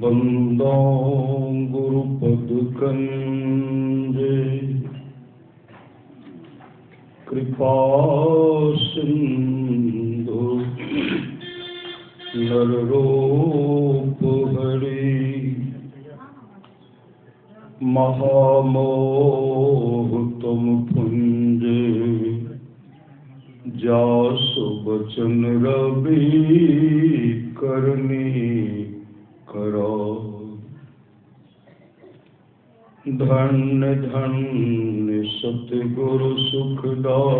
बंदो गुरुपद कंजे कृपा सिंधु नररूप हरि महामोह तुम पुंजे जासु बचन रवि करनी करो। धन्य धन्य सतगुरु सुखदाओ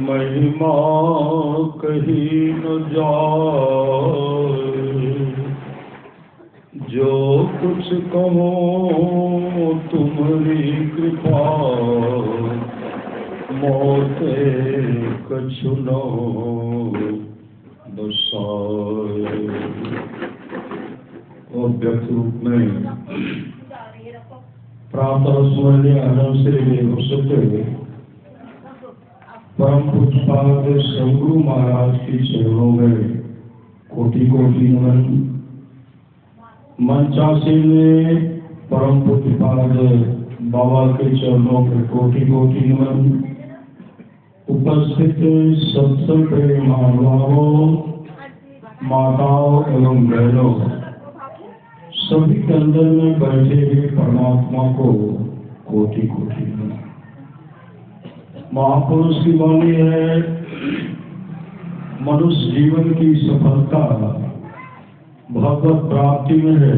महिमा कही न जाए। जो कुछ कहो तुम्हारी कृपा मोते कछु न बसाए। और व्यक्त रूप में प्रातः स्मरणीय आनंद से हो सकते हुए परम पूज्यपाद सद्गुरु महाराज के चरणों में कोटि कोटि नमन। मंचासी में परम पूज्यपाद बाबा के चरणों में कोटि कोटि नमन। उपस्थित सत्संग प्रेमी महानुभावों, माताओं एवं बहनों, सभी के अंदर में बैठे हुए परमात्मा को कोटि कोटि नमन। महापुरुष की वाणी है, मनुष्य जीवन की सफलता भगवत प्राप्ति में है।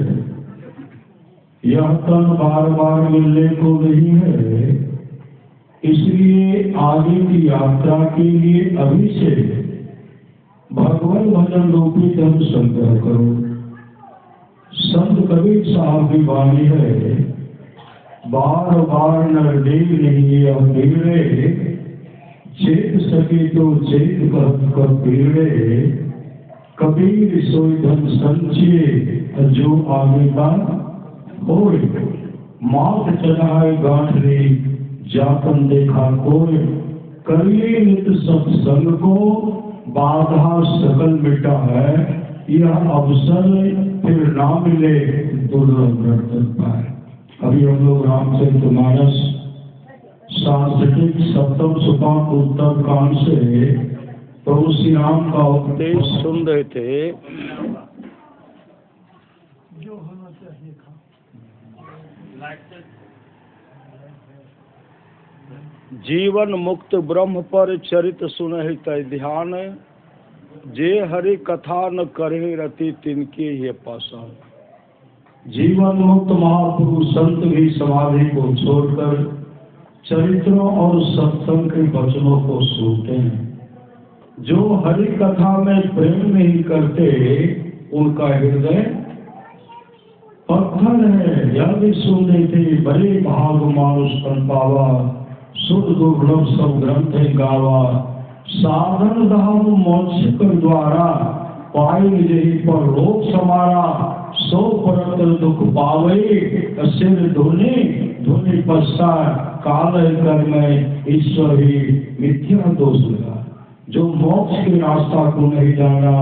यह तन बार बार मिलने को नहीं है, इसलिए आगे की यात्रा के लिए अभी से भगवान भजन रूपी धन संग्रह करो। संत कबीर साहब की वाणी है, बार बार नरदेव नहीं पीड़े, चेत सके तो चेत कर पीड़े। कबीर सोई धन संचिए जो आगे का होए। मात चढ़ाए गांठरी जातन देखा कोई। करिए नित सत्संग को बाधा सकल मिटा है। यह अवसर फिर ना मिले दुर्लभ नर्तन पाए। अभी हम लोग रामचरितमानस सांस्कृतिक सप्तम सोपान उत्तर कांड से प्रभु श्री राम का उपदेश सुन रहे थे। जो होना चाहिए जीवन मुक्त ब्रह्म पर चरित सुनहित ध्यान। जे हरि कथा न करे रति तिनके ये पाषाण। जीवन मुक्त महापुरुष संत भी समाधि को छोड़कर चरित्रों और सत्संग के वचनों को सुनते हैं। जो हरि कथा में प्रेम नहीं करते उनका हृदय पत्थर है। यह भी सुनते थे बड़े भाग मानुष तन पावा। शुद्ध दुर्लभ सब ग्रंथ गावा। साधन धाम मोक्ष कर द्वारा पाई यही पर लोक समारा। सो परत दुख पावे सिर धुनि धुनि पश्चात काल कर में ईश्वर ही मिथ्या दोष लगा। जो मोक्ष के रास्ता को नहीं जाना,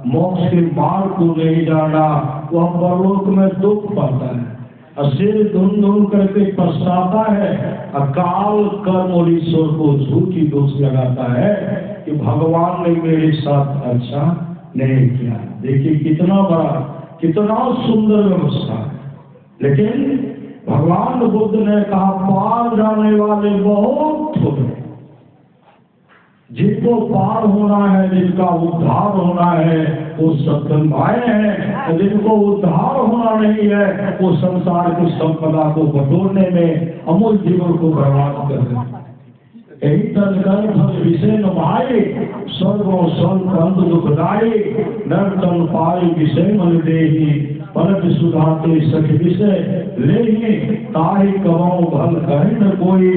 मोक्ष के मार्ग को नहीं जाना, वह परलोक में दुख पाता है। सिर धुन धुन करके पछताता है। अकाल कर्म और ईश्वर को झूठी दोष लगाता है कि भगवान ने मेरे साथ अच्छा नहीं किया। देखिए कितना बड़ा कितना सुंदर व्यवस्था है। लेकिन भगवान बुद्ध ने कहा पार जाने वाले बहुत थोड़े। जिनको पार होना है, जिनका उद्धार होना है, वो सत्संग आए हैं। जिनको उद्धार होना नहीं है, वो संसार की संपदा को बटोरने में अमूल जीवन को बर्बाद कर रहे हैं। यही तनकर फल विषय न भाई स्वर्ग और स्वर्ग अंत दुखदाई। नर तन पाई विषय मन देही पलट सुधाते सख विषय ले। ताहि कमाओ भल कहे न कोई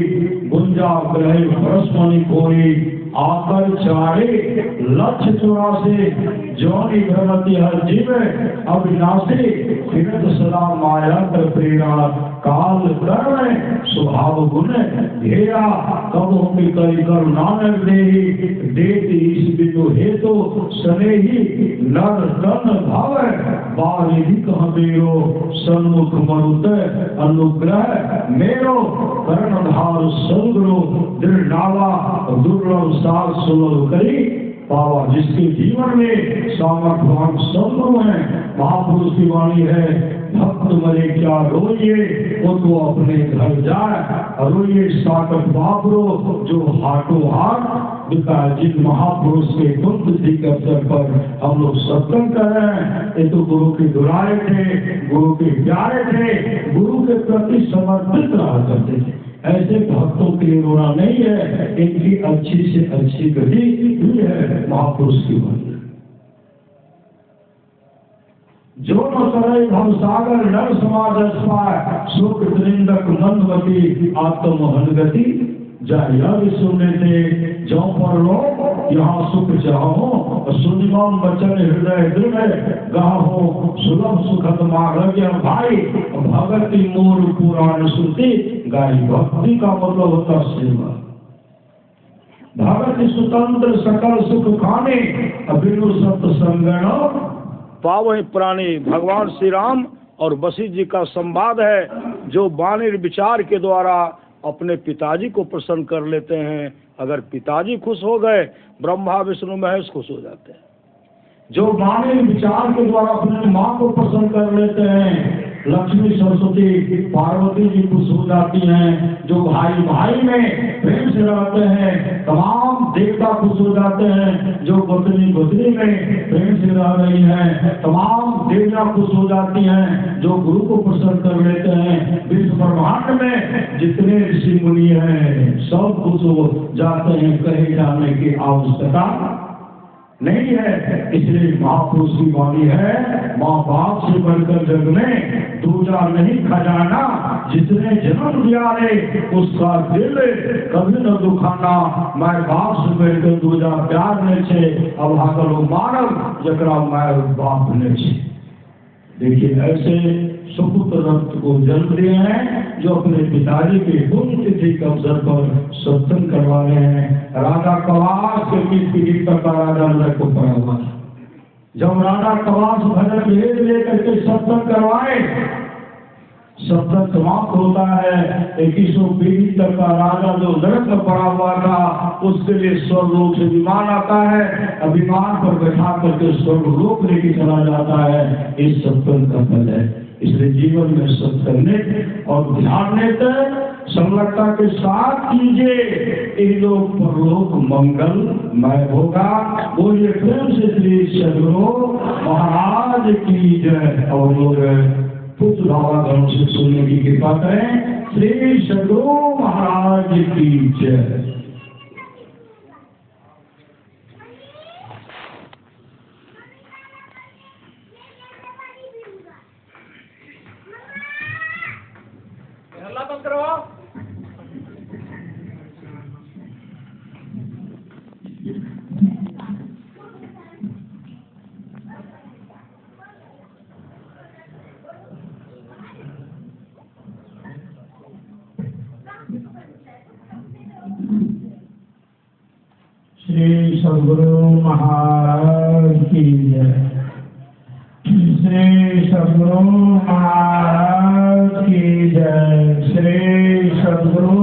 गुंजा ग्रह परस्मनि कोई। आकर चारे लक्ष्य 84 जौनि भ्रमति हर जीव अविनाशी। फिरत सदा माया कर प्रेरणा काल कर्म स्वभाव गुण घेरा। कब होगी करी करुणा न देही देती इस बिंदु हेतु स्नेही नर तन भाव बारिधि कह मेरो सन्मुख मरुत अनुग्रह मेरो कर्णधार सदगुरु दृढ़ नावा दुर्लभ सार सुलभ करी पावा। जिसके जीवन में सामर्थ्यवान सदगुरु है, महापुरुष की वाणी है, भक्त मरे क्या रोइए वो तो अपने घर जाए, रोइए साकट बाबरो जो हाथों हाथ बिका। जिन महापुरुष के पुण्यतिथि के अवसर पर हम लोग सत्संग कर रहे हैं, ये तो गुरु के दुलारे थे, गुरु के प्यारे थे, गुरु के प्रति समर्पित रहा करते थे। ऐसे भक्तों के लिए रोना नहीं है, इनकी अच्छी से अच्छी गति हुई है महापुरुष की वाणी। जो न करे भवसागर नर समाज पाए, सुख त्रिंदक मंदवती आत्महन गति जाय। यह सुनने थे जो पर लो यहाँ सुख चाहो, सुनिमम बचन हृदय दृढ़ गाहो, सुलभ सुखद मार्ग भाई भगति मोर पुराण श्रुति गाई। भक्ति का मतलब होता सेवा। भगति स्वतंत्र सकल सुख खाने, अभिनु सत संगण पावहि प्राणी। भगवान श्री राम और वशिष्ठ जी का संवाद है, जो वाणी विचार के द्वारा अपने पिताजी को प्रसन्न कर लेते हैं। अगर पिताजी खुश हो गए, ब्रह्मा विष्णु महेश खुश हो जाते हैं। जो वाणी विचार के द्वारा अपने माँ को प्रसन्न कर लेते हैं, लक्ष्मी सरस्वती पार्वती जी खुश हो जाती हैं। जो भाई भाई में प्रेम से रहते हैं, तमाम देवता खुश हो जाते हैं। जो पत्नी पत्नी में प्रेम से रह रही हैं, तमाम देवियां खुश हो जाती हैं। जो गुरु को प्रसन्न कर लेते हैं, विश्व ब्रह्मांड में जितने ऋषि मुनि हैं सब खुश हो जाते हैं। कहे जाने की आवश्यकता नहीं है। इसलिए महापुरुष की वाणी है, माँ बाप से बढ़कर जग में दूजा नहीं खजाना। जिसने जन्म दिया है उसका दिल कभी न दुखाना। माय बाप से बढ़कर दूजा प्यार ने छे, अब हाकलो मानव जकरा माय बाप ने छे। देखिए ऐसे सुपुत्र रक्त को जन्म दिए हैं, जो अपने पिताजी के पुण्यतिथि के अवसर पर सत्संग करवा रहे हैं। राजा कवास के पीढ़ी तक का राजा नरक को पड़ा हुआ था। जब राजा कवास भजन भेद लेकर के सत्संग करवाए, सत्संग समाप्त होता है। 2100 पीढ़ी तक का राजा जो नरक में पड़ा हुआ था, उसके लिए स्वर्गलोक से विमान आता है। विमान पर बैठा करके स्वर्गलोक लेके चला जाता है। इस सत्संग का फल है। इसलिए जीवन में सत्संग और ध्यान संलग्नता के साथ कीजिए, इन लोग परलोक मंगलमय होगा। बोलिए प्रेम से श्री सद्गुरु महाराज की जय। और लोग पुत्र भावागणों से सुनने की कृपा करें। श्री सद्गुरु महाराज की जय। श्री सद्गुरु महाराज की जय। श्री सद्गुरु महाराज की जय। श्री सद्गुरु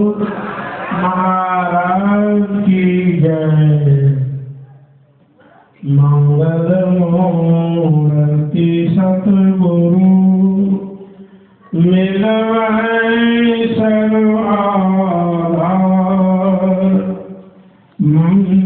महाराज की जय। मंगल मूर्ति सतगुरु मिलवै सर्व आधार। मंगल